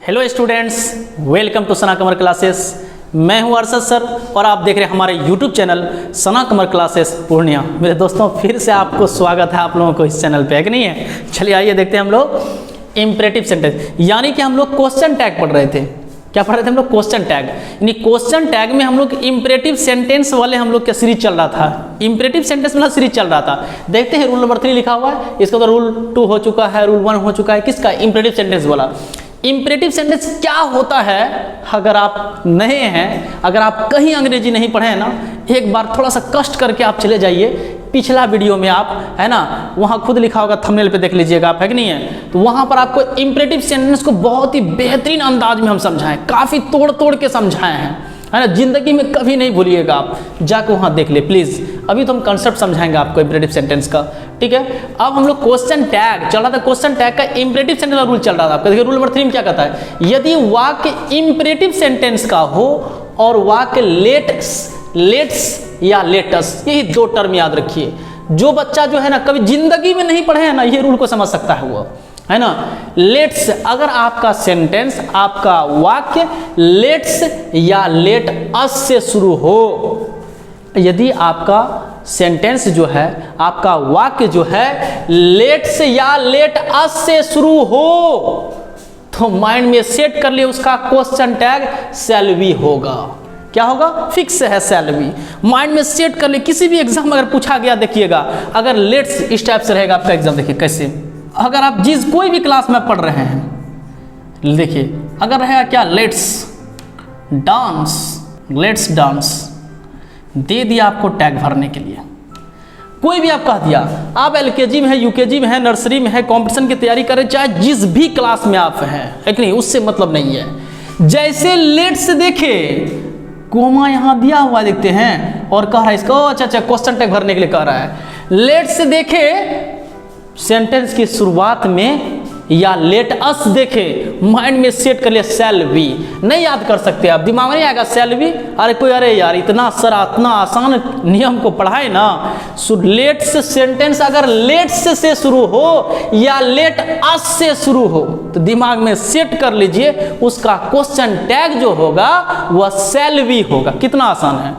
Hello students, welcome to Sana Qamar classes. मैं हूं Arshad sir और आप देख रहे हैं हमारे यूट्यूब चैनल सना कमर क्लासेस पूर्णिया। मेरे दोस्तों, फिर से आपको स्वागत है आप लोगों को इस चैनल पे, है कि नहीं है? चलिए आइए देखते हैं हम लोग इम्परेटिव सेंटेंस, यानी कि हम लोग क्वेश्चन टैग पढ़ रहे थे। क्या पढ़ रहे थे हम लोग? Question tag. यानी क्वेश्चन टैग में हम लोग इम्परेटिव सेंटेंस वाले हम लोग का सीरीज चल रहा था, इम्परेटिव सेंटेंस वाला सीरीज चल रहा था। देखते हैं रूल नंबर 3 लिखा हुआ है, इसका तो रूल 2 हो चुका है, रूल 1 हो चुका है। किसका? इम्परेटिव सेंटेंस वाला। इम्परेटिव सेंटेंस क्या होता है? अगर आप नए हैं, अगर आप कहीं अंग्रेजी नहीं पढ़े हैं ना, एक बार थोड़ा सा कष्ट करके आप चले जाइए पिछला वीडियो में, आप है ना, वहाँ खुद लिखा होगा, थंबनेल पे देख लीजिएगा आप, है कि नहीं है? तो वहाँ पर आपको इम्परेटिव सेंटेंस को बहुत ही बेहतरीन अंदाज में हम समझाएं, काफ़ी तोड़ तोड़ के समझाए हैं, है ना। जिंदगी में कभी नहीं भूलिएगा आप, जाकर वहाँ देख ले प्लीज़। अभी तो हम कंसेप्ट समझाएंगे आपको इम्परेटिव सेंटेंस का, ठीक है। अब हम लोग क्वेश्चन टैग चल रहा था, क्वेश्चन टैग का इम्परेटिव सेंटेंस का रूल चल रहा था आपका। देखिए रूल नंबर 3 में क्या कहता है, यदि वाक्य इम्परेटिव सेंटेंस का हो और वाक्य लेट्स या लेटस, यही 2 टर्म याद रखिए। जो बच्चा जो है ना कभी जिंदगी में नहीं पढ़े है ना, ये रूल को समझ सकता है वो, है ना। लेट्स, अगर आपका सेंटेंस, आपका वाक्य लेट्स या लेट अस से शुरू हो, यदि आपका सेंटेंस जो है, आपका वाक्य जो है लेट्स या लेट अस से शुरू हो, तो माइंड में सेट कर लिए उसका क्वेश्चन टैग शैल बी होगा। क्या होगा? फिक्स है, शैल बी। माइंड में सेट कर ले। किसी भी एग्जाम अगर पूछा गया, देखिएगा अगर लेट्स इस टाइप से रहेगा आपका एग्जाम, देखिए कैसे, अगर आप जिस कोई भी क्लास में पढ़ रहे हैं, देखिए अगर रहेगा क्या, लेट्स डांस दे दिया आपको टैग भरने के लिए। कोई भी आप कह दिया, आप एलकेजी में है, यूकेजी में है, नर्सरी में है, कंपटीशन की तैयारी करें, चाहे जिस भी क्लास में आप हैं, है कि नहीं, उससे मतलब नहीं है। जैसे लेट्स देखे, कोमा यहाँ दिया हुआ देखते हैं और कह रहा है इसको, अच्छा क्वेश्चन टैग भरने के लिए कह रहा है। लेट्स देखे सेंटेंस की शुरुआत में, या लेट अस देखे, माइंड में सेट कर लिया शैल बी। नहीं याद कर सकते आप, दिमाग में नहीं आएगा शैल बी। अरे कोई, अरे यार इतना आसान नियम को पढ़ाए ना। लेट्स सेंटेंस अगर लेट्स से शुरू हो या लेट अस से शुरू हो, तो दिमाग में सेट कर लीजिए उसका क्वेश्चन टैग जो होगा वह शैल बी होगा। कितना आसान है,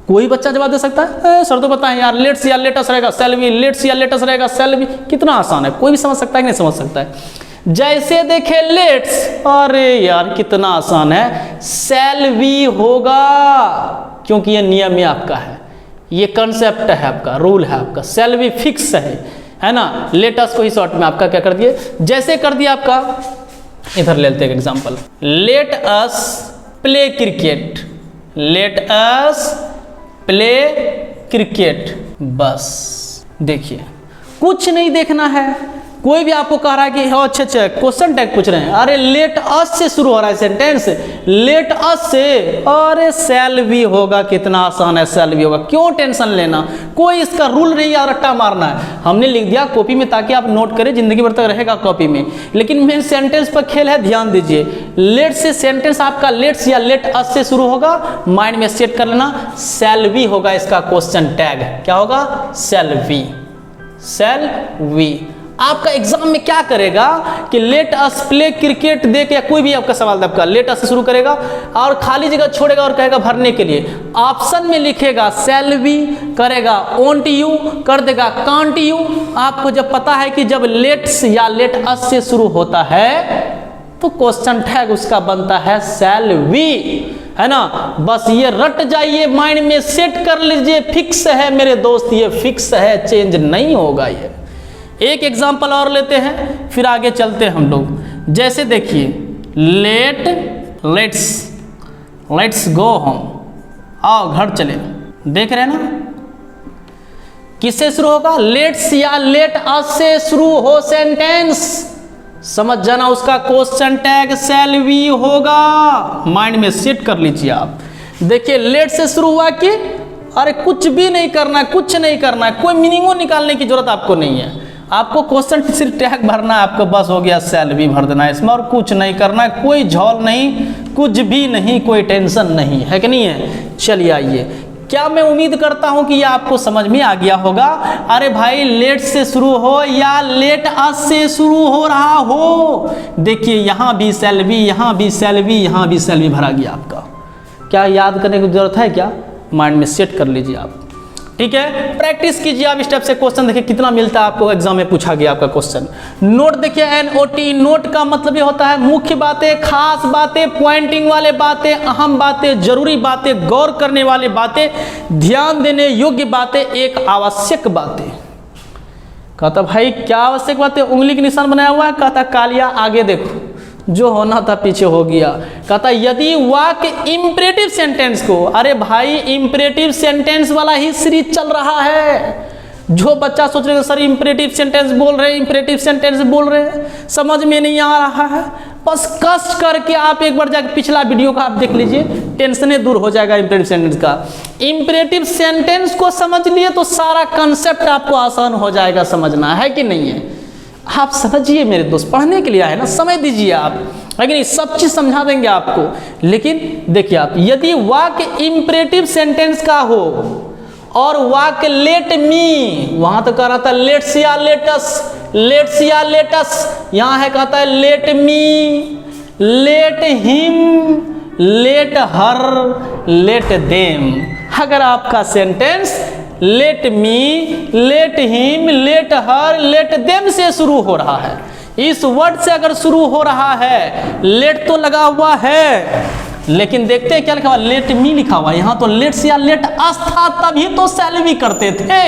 कोई बच्चा जवाब दे सकता है। सर तो बताएं यार, लेट्स या लेटस रहेगा शैल बी, लेट्स या लेटस रहेगा शैल बी। कितना आसान है, कोई भी समझ सकता है कि नहीं समझ सकता है? जैसे देखे लेट्स, अरे यार कितना आसान है, शैल बी होगा, क्योंकि ये नियम ही आपका है, ये कंसेप्ट है आपका, रूल है आपका, शैल बी फिक्स है ना। लेटस को ही शॉर्ट में आपका क्या कर दिए, जैसे कर दिया आपका, इधर लेते हैं example, let us play cricket, let us play cricket. बस देखिए, कुछ नहीं देखना है। कोई भी आपको कह रहा है कि अच्छा क्वेश्चन टैग पूछ रहे हैं, अरे लेट अस से शुरू हो रहा है सेंटेंस, लेट अस से, अरे शैल बी होगा। कितना आसान है, शैल बी होगा, क्यों टेंशन लेना? कोई इसका रूल नहीं या रट्टा मारना है। हमने लिख दिया कॉपी में ताकि आप नोट करें, जिंदगी भर तक रहेगा कॉपी में। लेकिन मेन सेंटेंस पर खेल है, ध्यान दीजिए। लेट से सेंटेंस आपका लेट्स या लेट अस से शुरू होगा, माइंड में सेट कर लेना शैल बी होगा इसका क्वेश्चन टैग। क्या होगा? Shall be, shall be. आपका एग्जाम में क्या करेगा कि लेट अस प्ले क्रिकेट दे के, या कोई भी आपका सवाल आपका लेट अस से शुरू करेगा और खाली जगह छोड़ेगा और कहेगा भरने के लिए, ऑप्शन में लिखेगा शैल बी, करेगा वोंट यू, कर देगा कांट यू। आपको जब पता है कि जब लेट्स या लेट अस से शुरू होता है तो क्वेश्चन टैग उसका बनता है शैल बी, है ना। बस ये रट जाइए, माइंड में सेट कर लीजिए, फिक्स है मेरे दोस्त, ये फिक्स है, चेंज नहीं होगा ये। एक एग्जाम्पल और लेते हैं, फिर आगे चलते हैं हम लोग। जैसे देखिए, लेट्स गो होम, आओ घर चले। देख रहे हैं ना, किससे शुरू होगा? लेट्स या लेट अस से शुरू हो सेंटेंस, समझ जाना उसका क्वेश्चन टैग शैल बी होगा। माइंड में सेट कर लीजिए आप। देखिए लेट से शुरू हुआ कि, अरे कुछ भी नहीं करना है, कुछ नहीं करना है, कोई मीनिंगो निकालने की जरूरत आपको नहीं है। आपको क्वेश्चन सिर्फ टैग भरना है, आपको बस हो गया, शैल बी भर देना है इसमें, और कुछ नहीं करना है, कोई झोल नहीं, कुछ भी नहीं, कोई टेंशन नहीं, है कि नहीं है? चलिए आइए, क्या मैं उम्मीद करता हूं कि ये आपको समझ में आ गया होगा। अरे भाई लेट से शुरू हो या लेट अस से शुरू हो रहा हो, देखिए यहां भी शैल बी, यहां भी शैल बी, यहां भी शैल बी भरा गया आपका। क्या याद करने की जरूरत है क्या? माइंड में सेट कर लीजिए आप, ठीक है। प्रैक्टिस कीजिए आप स्टेप से। क्वेश्चन देखिए कितना मिलता है आपको, एग्जाम में पूछा गया आपका क्वेश्चन। नोट देखिए NOT, नोट का मतलब ये होता है मुख्य बातें, खास बातें, पॉइंटिंग वाले बातें, अहम बातें, जरूरी बातें, गौर करने वाली बातें, ध्यान देने योग्य बातें, एक आवश्यक बातें। कहता भाई क्या आवश्यक बातें? उंगली के निशान बनाया हुआ है। कहता कालिया आगे देखो, जो होना था पीछे हो गया। कहता यदि वाक्य इंपरेटिव सेंटेंस को, अरे भाई इंपरेटिव सेंटेंस वाला ही सीरीज चल रहा है। जो बच्चा सोच रहे सर इंपरेटिव सेंटेंस बोल रहे हैं, इंपरेटिव सेंटेंस बोल रहे हैं, समझ में नहीं आ रहा है, बस कष्ट करके आप एक बार जाकर पिछला वीडियो का आप देख लीजिए, टेंशने दूर हो जाएगा इंपरेटिव सेंटेंस का। इंपरेटिव सेंटेंस को समझ लिए तो सारा कंसेप्ट आपको आसान हो जाएगा समझना, है कि नहीं है? आप समझिए मेरे दोस्त, पढ़ने के लिए आए ना, समय दीजिए आप, लेकिन सब चीज समझा देंगे आपको। लेकिन देखिए आप, यदि वाक्य इंपरेटिव सेंटेंस का हो और वाक्य लेट मी, वहां तो कह रहा था लेट्स या लेटस, लेट्स या लेटस, यहां है कहता है let me, let him, let her, let them. अगर आपका sentence let me, let him, let her, let them से शुरू हो रहा है, इस वर्ड से अगर शुरू हो रहा है, लेट तो लगा हुआ है, लेकिन देखते हैं क्या लिखा हुआ, लेट मी लिखा हुआ। यहाँ तो लेट्स या लेट अस था, तभी तो शैल बी करते थे,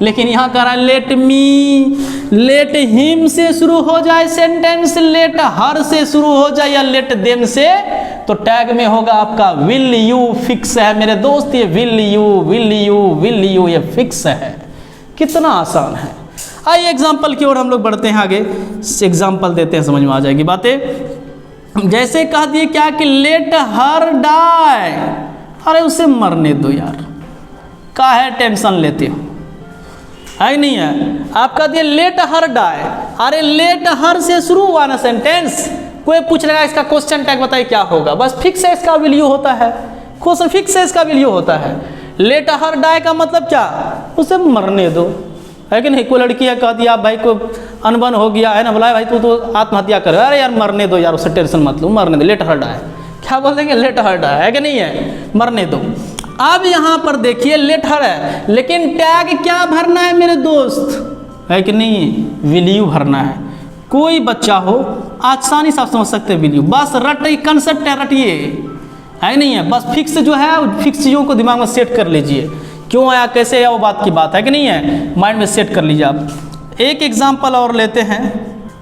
लेकिन यहाँ कह रहा है लेट मी, लेट हिम से शुरू हो जाए सेंटेंस, लेट हर से शुरू हो जाए या लेट देम से, तो टैग में होगा आपका विल यू, फिक्स है मेरे दोस्त, ये will you, will you, will you, ये फिक्स है। कितना आसान है। आइए एग्जाम्पल की ओर हम लोग बढ़ते हैं आगे, एग्जाम्पल देते हैं, समझ में आ जाएगी बातें। जैसे कह दिए क्या कि लेट हर डाई, अरे उसे मरने दो यार, काहे टेंशन लेते हो, है नहीं है? आप कह दिए लेट हर डाई, अरे लेट हर से शुरू हुआ ना सेंटेंस, कोई पूछ लेगा इसका क्वेश्चन टैग बताइए क्या होगा, बस फिक्स है इसका वैल्यू होता है, क्वेश्चन फिक्स है इसका वैल्यू होता है। लेट हर डाई का मतलब क्या? उसे मरने दो, है कि नहीं? कोई लड़की है कह दिया भाई को अनबन हो गया है ना, बोला भाई तू तो आत्महत्या कर, अरे यार मरने दो यार, उससे टेंशन मत लो, मरने दो, लेट हर डाई। क्या बोल देंगे? लेट हर डाई, है कि नहीं है? मरने दो। अब यहाँ पर देखिए लेट हर है, लेकिन टैग क्या भरना है मेरे दोस्त, है कि नहीं? विल यू भरना है। कोई बच्चा हो आसानी से आप समझ सकते हैं विल यू, बस रट कंसेप्ट है, रटिए, है नहीं है? बस फिक्स जो है, फिक्स चीज़ों को दिमाग में सेट कर लीजिए, क्यों आया कैसे आया वो बात की बात, है कि नहीं है? माइंड में सेट कर लीजिए आप। एक एग्जाम्पल और लेते हैं,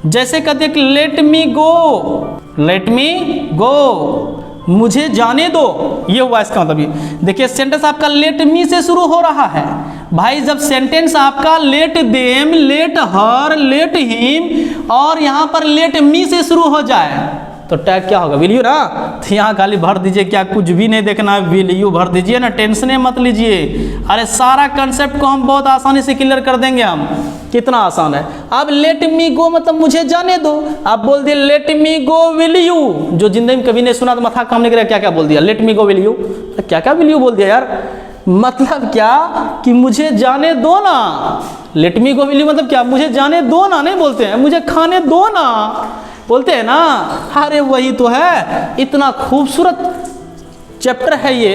जैसे कहते हैं कि लेट मी गो, लेट मी गो, मुझे जाने दो, ये हुआ इसका मतलब। देखिए सेंटेंस आपका लेट मी से शुरू हो रहा है भाई। जब सेंटेंस आपका let them, let her, let him और यहाँ पर लेट मी से शुरू हो जाए तो टैग क्या होगा? विल यू ना। तो यहाँ खाली भर दीजिए, क्या कुछ भी नहीं देखना है, विल यू भर दीजिए ना, टेंशने मत लीजिए। अरे सारा कंसेप्ट को हम बहुत आसानी से क्लियर कर देंगे हम, कितना आसान है। अब लेट मी गो मतलब मुझे जाने दो, आप बोल दिए let me go will you, जो जिंदगी में कभी नहीं सुना तो माथा काम नहीं करेगा, क्या क्या बोल दिया, let me go will you, तो क्या क्या विल यू बोल दिया यार। मतलब क्या कि मुझे जाने दो ना, let me go will you मतलब क्या, मुझे जाने दो ना नहीं बोलते हैं, मुझे खाने दो ना बोलते हैं ना। अरे वही तो है, इतना खूबसूरत चैप्टर है ये,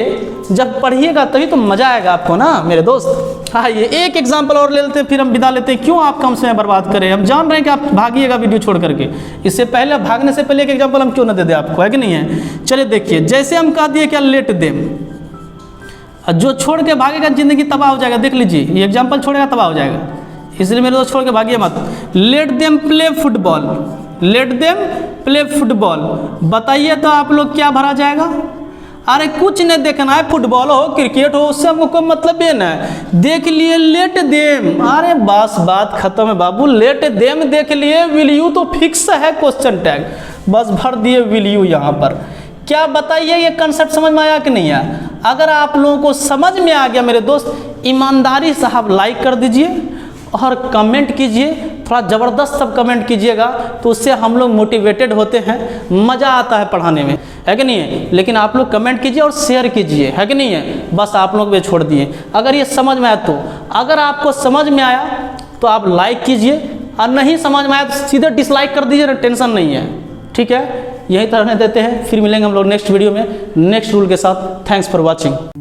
जब पढ़िएगा तभी तो मजा आएगा आपको ना मेरे दोस्त। आइए एक एग्जांपल और ले लेते हैं, फिर हम विदा लेते हैं। क्यों आप कम समय बर्बाद करें, हम जान रहे हैं कि आप भागिएगा वीडियो छोड़ करके, इससे पहले भागने से पहले एक एग्जांपल हम क्यों ना दे दें आपको, है कि नहीं है? चलिए देखिए, जैसे हम कह दिए क्या लेट देम, जो छोड़ के भागेगा जिंदगी तबाह हो जाएगा। देख लीजिए ये एग्जाम्पल छोड़ेगा तबाह हो जाएगा, इसलिए मेरे दोस्त छोड़ के भागिए मत। Let them play football, let them play football, बताइए तो आप लोग क्या भरा जाएगा? अरे कुछ नहीं देखना है, फुटबॉल हो क्रिकेट हो उससे हमको कोई मतलब ही ना, देख लिए लेट देम, अरे बस बात खत्म है बाबू। लेट देम देख लिए, विल यू तो फिक्स है क्वेश्चन टैग, बस भर दिए विल यू यहाँ पर। क्या बताइए ये कंसेप्ट समझ में आया कि नहीं आया? अगर आप लोगों को समझ में आ गया मेरे दोस्त, ईमानदारी से आप लाइक कर दीजिए और कमेंट कीजिए, थोड़ा ज़बरदस्त सब कमेंट कीजिएगा, तो उससे हम लोग मोटिवेटेड होते हैं, मज़ा आता है पढ़ाने में, है कि नहीं है। लेकिन आप लोग कमेंट कीजिए और शेयर कीजिए, है कि नहीं है। बस आप लोग भी छोड़ दिए। अगर ये समझ में आया तो, अगर आपको समझ में आया तो आप लाइक कीजिए, और नहीं समझ में आया तो सीधे डिसलाइक कर दीजिए, टेंशन नहीं है, ठीक है। यही तरह देते हैं, फिर मिलेंगे हम लोग नेक्स्ट वीडियो में नेक्स्ट रूल के साथ। Thanks for watching.